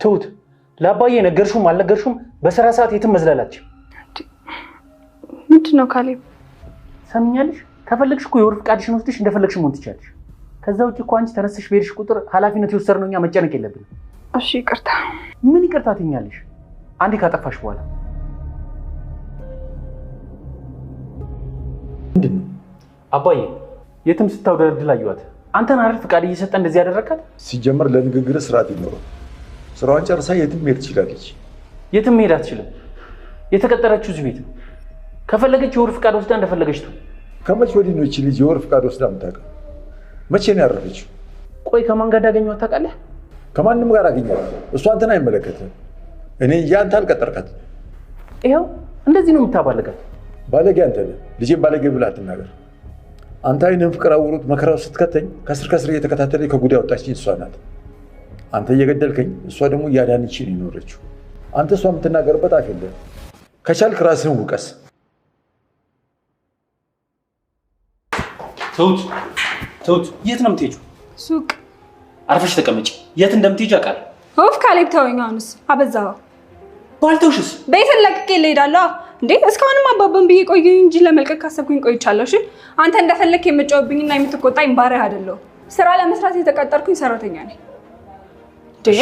ትሁት ለአባዬ ነገርሽውም አልነገርሽውም በስራ ሰዓት የትም መዝለላችሁ ምንድነው ካሌብ? ሰምኛለሽ? ከፈለግሽ እኮ የወር ፍቃድሽን ወስደሽ እንደፈለግሽ መሆን ትችያለሽ። ከዛ ውጪ እኮ አንቺ ተነስተሽ በሄድሽ ቁጥር ኃላፊነት የወሰድነው እኛ መጨነቅ የለብንም። እሺ ይቅርታ። ምን ይቅርታ ትኛለሽ? አንዴ ካጠፋሽ በኋላ ምንድነው? አባዬ የትም ስታውደረድል አየኋት። አንተን አይደል ፍቃድ እየሰጠ እንደዚህ ያደረካት? ሲጀመር ለንግግር ስርዓት ይኖረው። ስራዋን ጨርሳ የትም መሄድ ትችላለች። የትም መሄድ አትችልም። የተቀጠረችው እዚህ ቤት ነው። ከፈለገች የወር ፍቃድ ወስዳ እንደፈለገች ነው። ከመቼ ወዲህ ነው እቺ ልጅ የወር ፍቃድ ወስዳ የምታውቀው? መቼ ነው ያረፈችው? ቆይ ከማን ጋር እንዳገኘኋት ታውቃለህ? ከማንም ጋር አገኘኋት። እሷ አንተን አይመለከትም። እኔ እንጂ አንተ አልቀጠርካት። ይኸው እንደዚህ ነው የምታባለጋት። ባለጌ አንተ ነህ። ልጄን ባለጌ ብለህ አትናገር። አንተ አይንህን ፍቅር አውሮት መከራው ስትከተኝ ከስር ከስር እየተከታተለኝ ከጉዳይ አወጣችኝ እሷ ናት። አንተ እየገደልከኝ እሷ ደግሞ እያዳነችኝ ነው የኖረችው። አንተ እሷ የምትናገርበት አፍ የለህም። ከቻልክ ራስህን ውቀስ። ትሁት የት ነው የምትሄጂው? ሱቅ። አርፈሽ ተቀመጪ። የት እንደምትሄጂ አውቃለሁ። ኦፍ ካሌብ ተወኝ። አሁንስ አበዛኸው። ባልተውሽስ? ቤትን ለቅቄ ልሄዳለሁ እንዴ? እስካሁንም አባባን ብዬ ቆየኝ እንጂ ለመልቀቅ ካሰብኩኝ ቆይቻለሁ። እሺ አንተ እንደፈለክ የምትጫወብኝና የምትቆጣኝ ባሪያ አይደለሁ። ስራ ለመስራት የተቀጠርኩኝ ሰራተኛ ነኝ። ዴ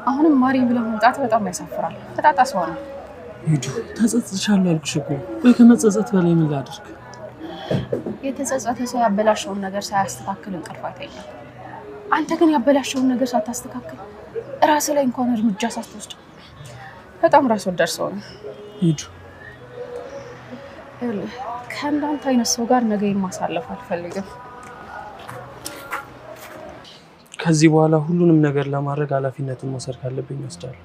አሁንም ማሪ ብለው መምጣት በጣም ያሳፍራል። ተጣጣ ሰው ነው። ሂዱ። ተጸጽቻለሁ አልኩሽ እኮ። ወይ ከመጸጸት በላይ ምን ላድርግ? የተጸጸተ ሰው ያበላሸውን ነገር ሳያስተካክል እንቅልፍ አይተኛም። አንተ ግን ያበላሸውን ነገር ሳታስተካክል ራስ ላይ እንኳን እርምጃ ሳትወስድ በጣም ራስ ወዳድ ሰው ነው። ሂዱ። ከእንዳንተ አይነት ሰው ጋር ነገ ማሳለፍ አልፈልግም። ከዚህ በኋላ ሁሉንም ነገር ለማድረግ ኃላፊነትን መውሰድ ካለብኝ ወስዳለሁ።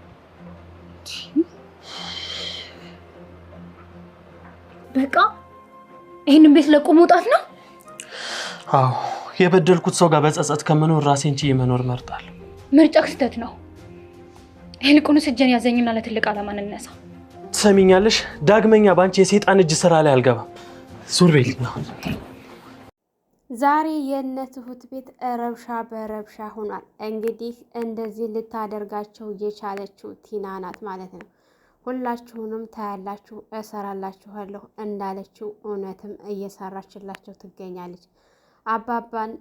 በቃ ይሄንን ቤት ለቆ መውጣት ነው? አዎ፣ የበደልኩት ሰው ጋር በጸጸት ከመኖር ራሴን ችዬ መኖር እመርጣለሁ። ምርጫ ክስተት ነው። ይልቁንስ እጄን ያዘኝና ለትልቅ ዓላማ እንነሳ። ትሰሚኛለሽ? ዳግመኛ ባንቺ የሰይጣን እጅ ስራ ላይ አልገባም። ዙር ቤት ነው። ዛሬ የእነ ትሁት ቤት ረብሻ በረብሻ ሆኗል። እንግዲህ እንደዚህ ልታደርጋቸው የቻለችው ቲና ናት ማለት ነው። ሁላችሁንም ታያላችሁ፣ እሰራላችኋለሁ እንዳለችው እውነትም እየሰራችላቸው ትገኛለች። አባባን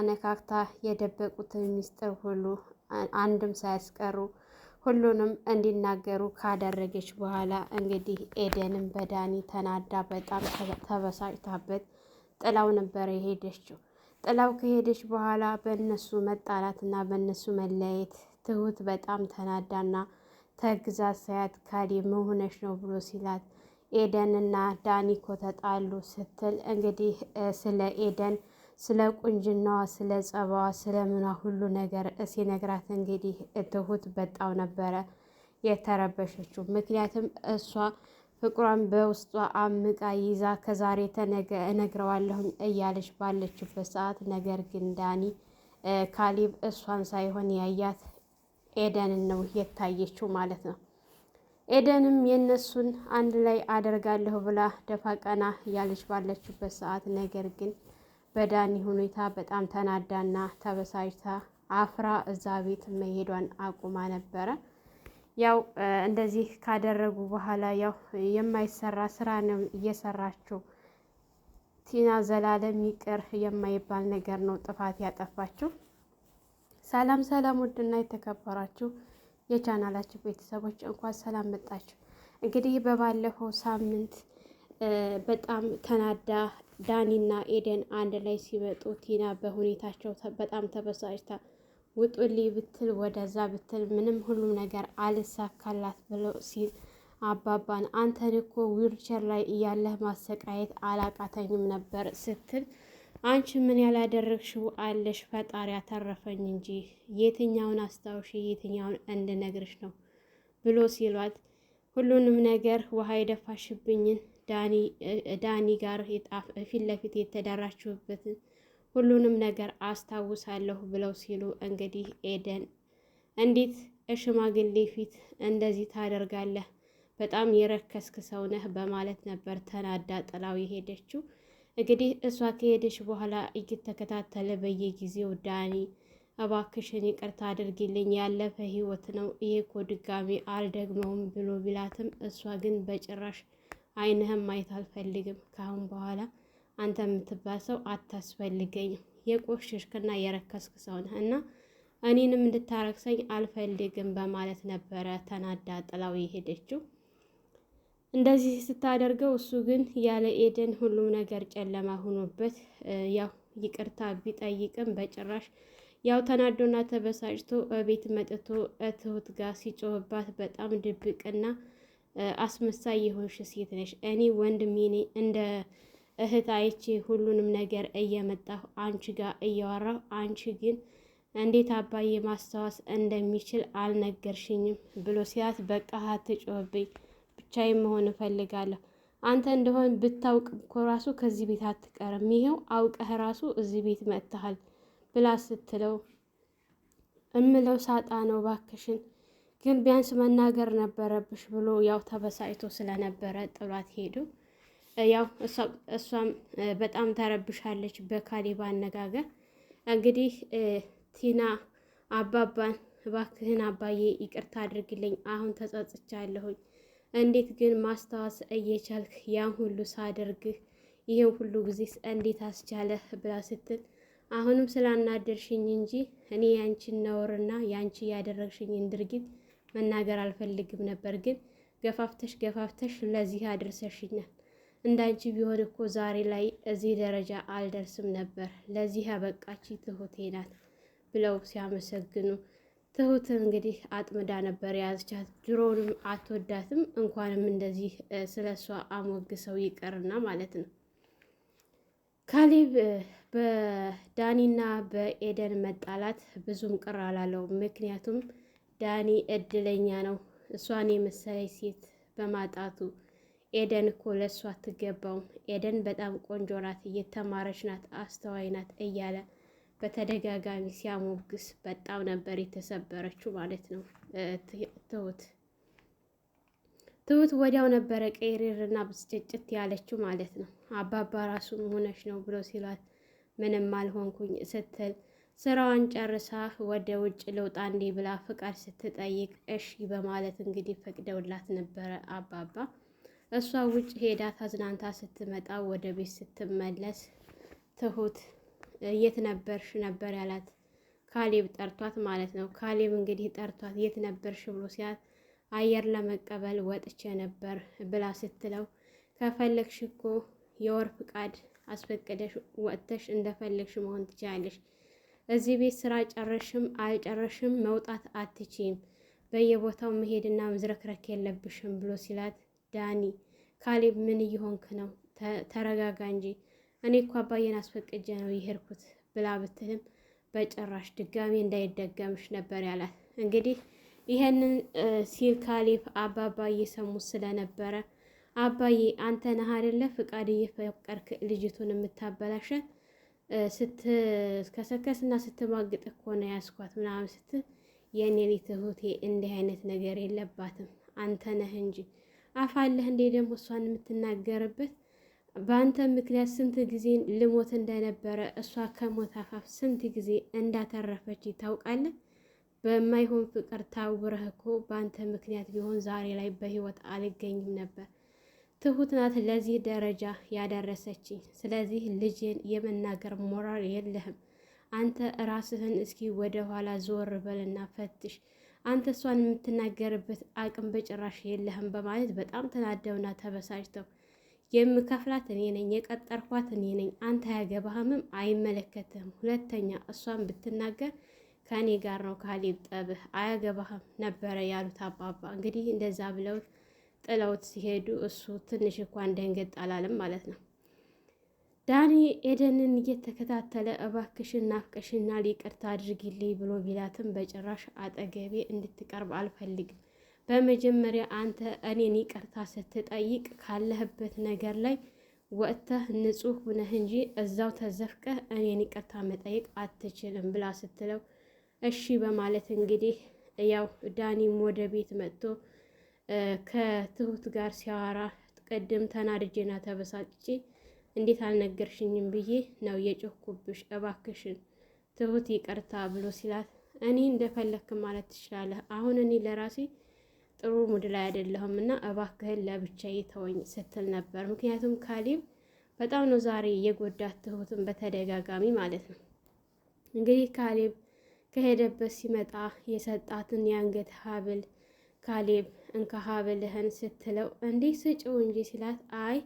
ነካክታ የደበቁትን ሚስጥር ሁሉ አንድም ሳያስቀሩ ሁሉንም እንዲናገሩ ካደረገች በኋላ እንግዲህ ኤደንም በዳኒ ተናዳ በጣም ተበሳጭታበት ጥላው ነበር የሄደችው። ጥላው ከሄደች በኋላ በእነሱ መጣላትና በእነሱ መለያየት ትሁት በጣም ተናዳና ተግዛት ሳያት ካሌብ ምን ሆነሽ ነው ብሎ ሲላት ኤደንና ዳኒ እኮ ተጣሉ ስትል እንግዲህ ስለ ኤደን ስለ ቁንጅናዋ ስለ ጸባዋ ስለ ምኗ ሁሉ ነገር ሲነግራት እንግዲህ ትሁት በጣም ነበረ የተረበሸችው። ምክንያቱም እሷ ፍቅሯን በውስጧ አምቃ ይዛ ከዛሬ ተነገ እነግረዋለሁኝ እያለች ባለችበት ሰዓት ነገር ግን ዳኒ ካሌብ እሷን ሳይሆን ያያት ኤደንን ነው የታየችው ማለት ነው። ኤደንም የነሱን አንድ ላይ አደርጋለሁ ብላ ደፋ ቀና እያለች ባለችበት ሰዓት ነገር ግን በዳኒ ሁኔታ በጣም ተናዳና ተበሳጭታ አፍራ እዛ ቤት መሄዷን አቁማ ነበረ። ያው እንደዚህ ካደረጉ በኋላ ያው የማይሰራ ስራ ነው እየሰራችው ቲና። ዘላለም ይቅር የማይባል ነገር ነው ጥፋት ያጠፋችው። ሰላም ሰላም፣ ውድና የተከበራችሁ የቻናላችሁ ቤተሰቦች እንኳን ሰላም መጣችሁ። እንግዲህ በባለፈው ሳምንት በጣም ተናዳ ዳኒና ኤደን አንድ ላይ ሲመጡ ቲና በሁኔታቸው በጣም ተበሳጭታ ውጡልኝ ብትል ወደዛ ብትል ምንም ሁሉም ነገር አልሳካላት ብለው ሲል አባባን አንተን እኮ ዊልቸር ላይ እያለህ ማሰቃየት አላቃተኝም ነበር ስትል አንቺ ምን ያላደረግሽው አለሽ? ፈጣሪ ያተረፈኝ እንጂ የትኛውን አስታውሽ የትኛውን እንድነግርሽ ነው ብሎ ሲሏት ሁሉንም ነገር ውሃ የደፋሽብኝን ዳኒ ጋር ፊት ለፊት የተዳራችሁበትን ሁሉንም ነገር አስታውሳለሁ ብለው ሲሉ እንግዲህ ኤደን እንዴት እሽማግሌ ፊት እንደዚህ ታደርጋለህ? በጣም የረከስክ ሰው ነህ በማለት ነበር ተናዳ ጥላው የሄደችው። እንግዲህ እሷ ከሄደች በኋላ እየተከታተለ በየጊዜው ዳኒ እባክሽን ይቅርታ አድርጊልኝ፣ ያለፈ ህይወት ነው፣ ይሄ እኮ ድጋሚ አልደግመውም ብሎ ቢላትም እሷ ግን በጭራሽ አይንህም ማየት አልፈልግም፣ ካሁን በኋላ አንተ የምትባል ሰው አታስፈልገኝም፣ የቆሸሽክና የረከስክ ሰው ነህ እና እኔንም እንድታረክሰኝ አልፈልግም በማለት ነበረ ተናዳ ጥላው የሄደችው። እንደዚህ ስታደርገው እሱ ግን ያለ ኤደን ሁሉም ነገር ጨለማ ሆኖበት ያው ይቅርታ ቢጠይቅም በጭራሽ ያው ተናዶና ተበሳጭቶ ቤት መጥቶ ትሁት ጋር ሲጮህባት በጣም ድብቅና አስመሳይ የሆንሽ ሴት ነሽ፣ እኔ ወንድሜ ነኝ እንደ እህት አይቼ ሁሉንም ነገር እየመጣሁ አንቺ ጋር እያወራሁ አንቺ ግን እንዴት አባዬ ማስታወስ እንደሚችል አልነገርሽኝም ብሎ ሲያት በቃ አትጮህብኝ፣ ብቻዬን መሆን እፈልጋለሁ፣ አንተ እንደሆን ብታውቅ እኮ ራሱ ከዚህ ቤት አትቀርም፣ ይሄው አውቀህ ራሱ እዚህ ቤት መጥተሃል ብላ ስትለው እምለው ሳጣ ነው ባክሽን፣ ግን ቢያንስ መናገር ነበረብሽ ብሎ ያው ተበሳጭቶ ስለነበረ ጥሏት ሄዱ። ያው እሷም በጣም ተረብሻለች በካሌብ አነጋገር። እንግዲህ ቲና አባባን እባክህን አባዬ ይቅርታ አድርግልኝ፣ አሁን ተጸጽቻለሁኝ፣ እንዴት ግን ማስታወስ እየቻልክ ያን ሁሉ ሳደርግህ ይሄን ሁሉ ጊዜስ እንዴት አስቻለህ ብላ ስትል አሁንም ስላናደርሽኝ እንጂ እኔ ያንቺን ነውርና ያንቺ ያደረግሽኝን ድርጊት መናገር አልፈልግም ነበር፣ ግን ገፋፍተሽ ለዚህ አድርሰሽኛል፣ እንዳንቺ ቢሆን እኮ ዛሬ ላይ እዚህ ደረጃ አልደርስም ነበር፣ ለዚህ ያበቃች ትሁቴ ናት ብለው ሲያመሰግኑ ትሁትን እንግዲህ አጥምዳ ነበር የያዘቻት። ድሮውንም አትወዳትም፣ እንኳንም እንደዚህ ስለሷ አሞግሰው ይቀርና ማለት ነው። ካሌብ በዳኒና በኤደን መጣላት ብዙም ቅር አላለው። ምክንያቱም ዳኒ እድለኛ ነው እሷን የመሰለች ሴት በማጣቱ። ኤደን እኮ ለእሷ አትገባውም፣ ኤደን በጣም ቆንጆ ናት፣ እየተማረች ናት፣ አስተዋይ ናት እያለ በተደጋጋሚ ሲያሞግስ በጣም ነበር የተሰበረችው ማለት ነው። ትሁት ወዲያው ነበረ ቀይሬርና ብስጭጭት ያለችው ማለት ነው። አባባ ራሱ ሆነሽ ነው ብሎ ሲሏት ምንም አልሆንኩኝ ስትል ስራዋን ጨርሳ ወደ ውጭ ልውጣ እንዴ ብላ ፍቃድ ስትጠይቅ እሺ በማለት እንግዲህ ፈቅደውላት ነበረ አባባ። እሷ ውጭ ሄዳ ተዝናንታ ስትመጣ ወደ ቤት ስትመለስ ትሁት የት ነበርሽ ነበር ያላት ካሌብ ጠርቷት ማለት ነው። ካሌብ እንግዲህ ጠርቷት የት ነበርሽ ብሎ ሲያት አየር ለመቀበል ወጥቼ ነበር ብላ ስትለው ከፈለግሽ እኮ የወር ፍቃድ አስፈቅደሽ ወጥተሽ እንደፈለግሽ መሆን ትችላለሽ፣ እዚህ ቤት ስራ ጨረሽም አልጨረሽም መውጣት አትችይም፣ በየቦታው መሄድና መዝረክረክ የለብሽም ብሎ ሲላት ዳኒ ካሌብ ምን እየሆንክ ነው? ተረጋጋ እንጂ እኔ እኮ አባዬን አስፈቅጄ ነው የሄድኩት ብላ ብትልም በጭራሽ ድጋሚ እንዳይደገምሽ ነበር ያላት። እንግዲህ ይሄንን ሲል ካሌብ አባባ እየሰሙት ስለነበረ አባዬ አንተ ነህ አይደለ ፍቃድ እየፈቀድክ ልጅቱን የምታበላሸት ስትከሰከስና ስትማግጥ እኮ ነው ያስኳት ምናምን ስትል የኔ ትሁቴ እንዲህ አይነት ነገር የለባትም አንተ ነህ እንጂ አፋለህ እንዴ ደግሞ እሷን የምትናገርበት በአንተ ምክንያት ስንት ጊዜ ልሞት እንደነበረ እሷ ከሞት አፋፍ ስንት ጊዜ እንዳተረፈች ታውቃለህ። በማይሆን ፍቅር ታውረህ እኮ በአንተ ምክንያት ቢሆን ዛሬ ላይ በህይወት አልገኝም ነበር። ትሁት ናት ለዚህ ደረጃ ያደረሰችኝ። ስለዚህ ልጅን የመናገር ሞራል የለህም። አንተ ራስህን እስኪ ወደ ኋላ ዞር በልና ፈትሽ። አንተ እሷን የምትናገርበት አቅም በጭራሽ የለህም በማለት በጣም ተናደውና ተበሳጭተው የምከፍላት እኔ ነኝ፣ የቀጠርኳት እኔ ነኝ፣ አንተ አያገባህምም፣ አይመለከትህም። ሁለተኛ እሷን ብትናገር ከእኔ ጋር ነው ካሌብ ጠብህ፣ አያገባህም ነበረ ያሉት አባባ። እንግዲህ እንደዛ ብለው ጥለውት ሲሄዱ እሱ ትንሽ እንኳን ደንገጥ አላለም ማለት ነው። ዳኒ ኤደንን እየተከታተለ እባክሽን ናፍቀሽና ይቅርታ አድርጊልኝ ብሎ ቢላትም በጭራሽ አጠገቤ እንድትቀርብ አልፈልግም። በመጀመሪያ አንተ እኔን ይቅርታ ስትጠይቅ ካለህበት ነገር ላይ ወጥተህ ንጹሕ ሁነህ እንጂ እዛው ተዘፍቀህ እኔን ይቅርታ መጠየቅ አትችልም ብላ ስትለው እሺ በማለት እንግዲህ ያው ዳኒም ወደ ቤት መጥቶ ከትሁት ጋር ሲያወራ ቅድም ተናድጄና ተበሳጭቼ እንዴት አልነገርሽኝም ብዬ ነው የጮኩብሽ፣ እባክሽን ትሁት ይቅርታ ብሎ ሲላት እኔ እንደፈለክ ማለት ትችላለህ። አሁን እኔ ለራሴ ጥሩ ሙድ ላይ አይደለሁም እና እባክህን ለብቻዬ ተወኝ ስትል ነበር። ምክንያቱም ካሌብ በጣም ነው ዛሬ የጎዳት ትሁትን በተደጋጋሚ ማለት ነው። እንግዲህ ካሌብ ከሄደበት ሲመጣ የሰጣትን የአንገት ሀብል ካሌብ እንካ ሀብልህን ስትለው እንዲህ ስጭው እንጂ ሲላት አይ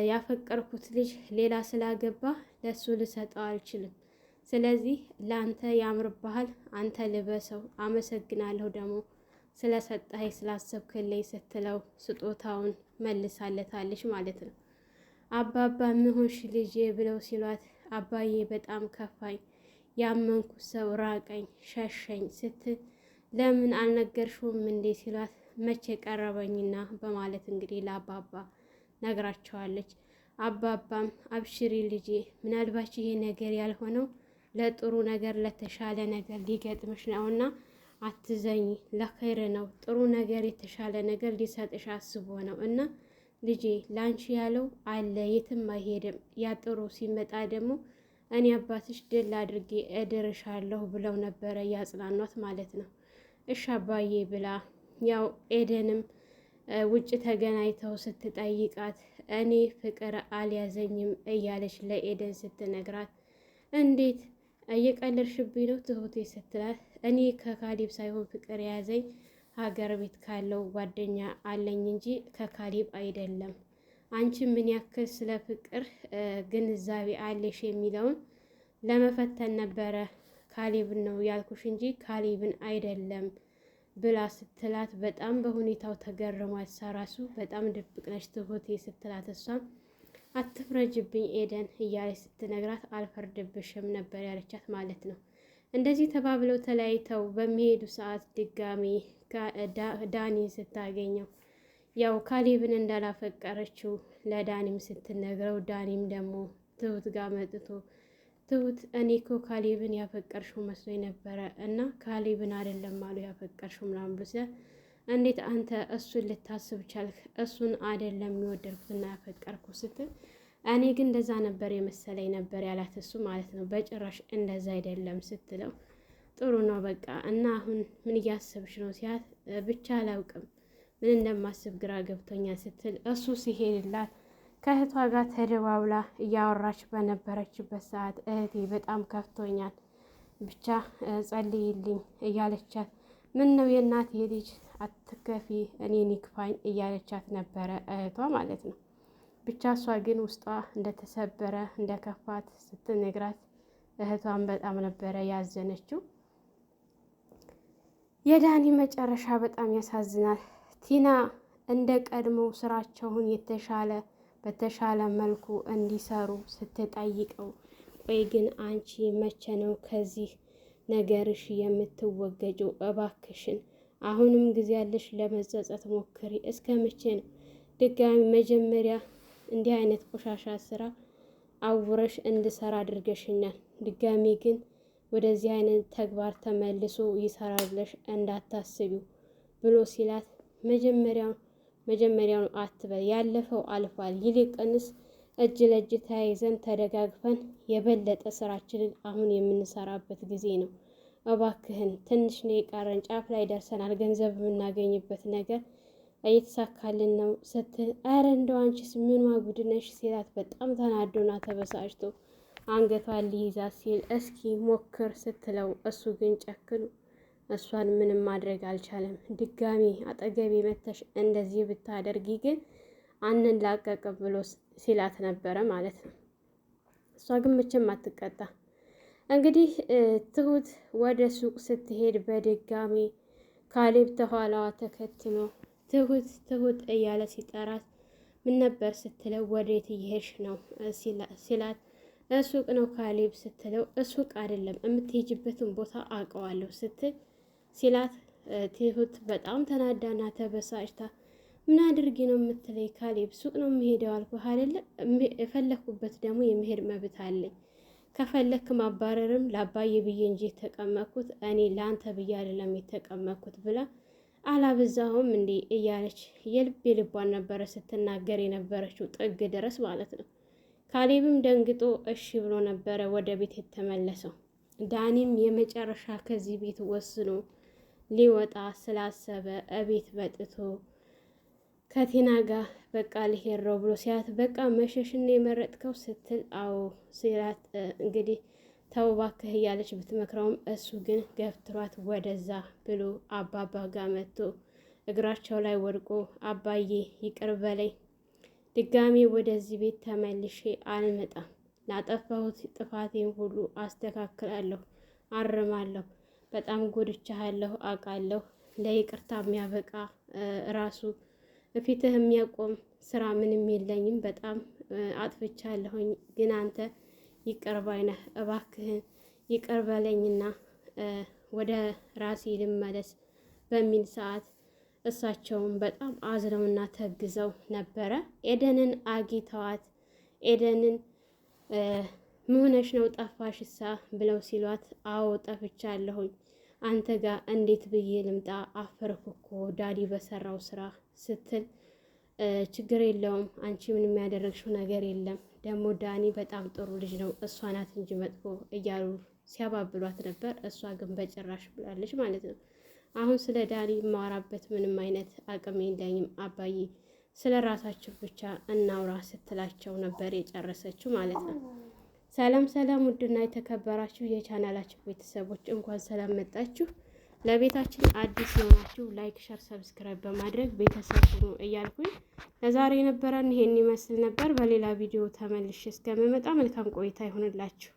ያፈቀርኩት ልጅ ሌላ ስላገባ ለሱ ልሰጠው አልችልም። ስለዚህ ለአንተ ያምርብሃል፣ አንተ ልበሰው። አመሰግናለሁ ደግሞ ስለሰጠኸኝ ስላሰብክልኝ ስትለው ስጦታውን መልሳለታለች ማለት ነው። አባባ ምን ሆንሽ ልጄ ብለው ሲሏት አባዬ በጣም ከፋኝ፣ ያመንኩት ሰው ራቀኝ፣ ሸሸኝ ስትል ለምን አልነገርሽውም እንዴ ሲሏት መቼ ቀረበኝና በማለት እንግዲህ ለአባባ ነግራቸዋለች። አባባም አብሽሪ ልጄ፣ ምናልባት ይሄ ነገር ያልሆነው ለጥሩ ነገር ለተሻለ ነገር ሊገጥምሽ ነውና አትዘኝ፣ ለኸይር ነው። ጥሩ ነገር የተሻለ ነገር ሊሰጥሽ አስቦ ነው እና ልጄ ላንቺ ያለው አለ፣ የትም አይሄድም። ያ ጥሩ ሲመጣ ደግሞ እኔ አባትሽ ድል አድርጌ እድርሻለሁ ብለው ነበረ ያጽናኗት ማለት ነው። እሺ አባዬ ብላ ያው ኤደንም ውጭ ተገናኝተው ስትጠይቃት እኔ ፍቅር አልያዘኝም እያለች ለኤደን ስትነግራት እንዴት እየቀለድሽብኝ ነው ትሁቴ ስትላት እኔ ከካሌብ ሳይሆን ፍቅር የያዘኝ ሀገር ቤት ካለው ጓደኛ አለኝ እንጂ ከካሌብ አይደለም። አንቺ ምን ያክል ስለ ፍቅር ግንዛቤ አለሽ የሚለውን ለመፈተን ነበረ ካሌብን ነው ያልኩሽ እንጂ ካሌብን አይደለም ብላ ስትላት በጣም በሁኔታው ተገርሟት ራሱ በጣም ድብቅ ነች ትሁቴ ስትላት እሷም አትፍረጅብኝ ኤደን እያለች ስትነግራት አልፈርድብሽም ነበር ያለቻት ማለት ነው። እንደዚህ ተባብለው ተለያይተው በሚሄዱ ሰዓት ድጋሚ ዳኒን ስታገኘው ያው ካሌብን እንዳላፈቀረችው ለዳኒም ስትነግረው ዳኒም ደግሞ ትሁት ጋር መጥቶ ትሁት እኔ እኮ ካሌብን ያፈቀርሽው መስሎኝ ነበረ እና ካሌብን አይደለም አሉ ያፈቀርሽው ምናምን ብሎ ሲላት እንዴት አንተ እሱን ልታስብ ቻልክ? እሱን አይደለም የወደድኩትና ያፈቀርኩ ስትል እኔ ግን እንደዛ ነበር የመሰለኝ ነበር ያላት እሱ ማለት ነው። በጭራሽ እንደዛ አይደለም ስትለው ጥሩ ነው በቃ እና አሁን ምን እያሰብሽ ነው ሲያት ብቻ አላውቅም ምን እንደማስብ ግራ ገብቶኛል ስትል እሱ ሲሄድላት ከእህቷ ጋር ተደባብላ እያወራች በነበረችበት ሰዓት እህቴ በጣም ከፍቶኛል ብቻ ጸልይልኝ እያለቻት ምን ነው የእናቴ ልጅ አትከፊ እኔን ይክፋኝ እያለቻት ነበረ እህቷ ማለት ነው። ብቻ እሷ ግን ውስጧ እንደተሰበረ እንደከፋት ስትነግራት እህቷን በጣም ነበረ ያዘነችው። የዳኒ መጨረሻ በጣም ያሳዝናል። ቲና እንደ ቀድሞ ስራቸውን በተሻለ መልኩ እንዲሰሩ ስትጠይቀው ቆይ ግን አንቺ መቼ ነው ከዚህ ነገርሽ የምትወገጀው? እባክሽን አሁንም ጊዜ ያለሽ ለመጸጸት ሞክሪ። እስከ መቼ ነው ድጋሚ መጀመሪያ እንዲህ አይነት ቆሻሻ ስራ አውረሽ እንድሰራ አድርገሽኛል። ድጋሚ ግን ወደዚህ አይነት ተግባር ተመልሶ ይሰራልሽ እንዳታስቢው ብሎ ሲላት መጀመሪያውን አትበል፣ ያለፈው አልፏል። ይልቅንስ እጅ ለእጅ ተያይዘን ተደጋግፈን የበለጠ ስራችንን አሁን የምንሰራበት ጊዜ ነው። እባክህን ትንሽ ነው የቀረን፣ ጫፍ ላይ ደርሰናል። ገንዘብ የምናገኝበት ነገር እየተሳካልን ነው ስትል ኧረ እንደው አንቺስ ምን ማጉድነሽ ሲላት በጣም ተናዶና ተበሳጭቶ አንገቷን ሊይዛት ሲል እስኪ ሞክር ስትለው እሱ ግን ጨክኑ እሷን ምንም ማድረግ አልቻለም። ድጋሚ አጠገቤ መተሽ እንደዚህ ብታደርጊ ግን አንላቀቅም ብሎ ሲላት ነበረ ማለት ነው። እሷ ግን መቼም አትቀጣ። እንግዲህ ትሁት ወደ ሱቅ ስትሄድ በድጋሚ ካሌብ ተኋላዋ ተከትሎ ትሁት እያለ ሲጠራት ምን ነበር ስትለው ወዴት እየሄድሽ ነው ሲላት ሱቅ ነው ካሌብ ስትለው ሱቅ አይደለም የምትሄጅበትን ቦታ አውቀዋለሁ ስትል ሲላት ትሁት በጣም ተናዳና ተበሳጭታ ምን አድርጊ ነው የምትለይ? ካሌብ ሱቅ ነው የምሄደው አልኩህ አይደለ? የፈለኩበት ደግሞ የመሄድ መብት አለኝ። ከፈለክ ማባረርም ለአባዬ ብዬ እንጂ የተቀመጥኩት እኔ ለአንተ ብዬ አይደለም የተቀመጥኩት ብላ አላበዛሁም እንዴ እያለች የልቧን ነበረ ስትናገር የነበረችው ጥግ ድረስ ማለት ነው። ካሌብም ደንግጦ እሺ ብሎ ነበረ ወደ ቤት የተመለሰው። ዳኒም የመጨረሻ ከዚህ ቤት ወስኖ ሊወጣ ስላሰበ እቤት በጥቶ ከቲና ጋር በቃ ልሄድ ነው ብሎ ሲያት በቃ መሸሽን የመረጥከው ስትል አዎ ሲላት እንግዲህ ተው እባክህ እያለች ብትመክረውም እሱ ግን ገፍትሯት ወደዛ ብሎ አባባ ጋር መጥቶ እግራቸው ላይ ወድቆ አባዬ ይቅር በለኝ፣ ድጋሜ ወደዚህ ቤት ተመልሼ አልመጣም፣ ላጠፋሁት ጥፋቴን ሁሉ አስተካክላለሁ፣ አርማለሁ፣ በጣም ጎድቻለሁ አውቃለሁ፣ ለይቅርታ የሚያበቃ ራሱ በፊትህ የሚያቆም ስራ ምንም የለኝም፣ በጣም አጥፍቻለሁኝ፣ ግን አንተ ይቅር ባይ ነህ፣ እባክህን ይቅር በለኝና ወደ ራሴ ልመለስ በሚል ሰዓት እሳቸውም በጣም አዝነውና ተግዘው ነበረ። ኤደንን አግኝተዋት ኤደንን ምን ነው ጠፋሽሳ ብለው ሲሏት አዎ ጠፍቻለሁኝ፣ አንተ ጋር እንዴት ብዬ ልምጣ አፈርኩ እኮ ዳዲ በሰራው ስራ ስትል ችግር የለውም አንቺ ምንም ያደረግሽው ነገር የለም፣ ደግሞ ዳኒ በጣም ጥሩ ልጅ ነው፣ እሷ ናት እንጂ መጥፎ እያሉ ሲያባብሏት ነበር። እሷ ግን በጭራሽ ብላለች ማለት ነው። አሁን ስለ ዳኒ የማወራበት ምንም አይነት አቅም የለኝም አባዬ፣ ስለ ራሳችሁ ብቻ እናውራ ስትላቸው ነበር የጨረሰችው ማለት ነው። ሰላም ሰላም፣ ውድና የተከበራችሁ የቻናላችን ቤተሰቦች እንኳን ሰላም መጣችሁ። ለቤታችን አዲስ የሆናችሁ ላይክ፣ ሸር፣ ሰብስክራይብ በማድረግ ቤተሰብ ሁኑ እያልኩኝ ለዛሬ የነበረን ይሄን ይመስል ነበር። በሌላ ቪዲዮ ተመልሼ እስከምመጣ መልካም ቆይታ ይሆንላችሁ።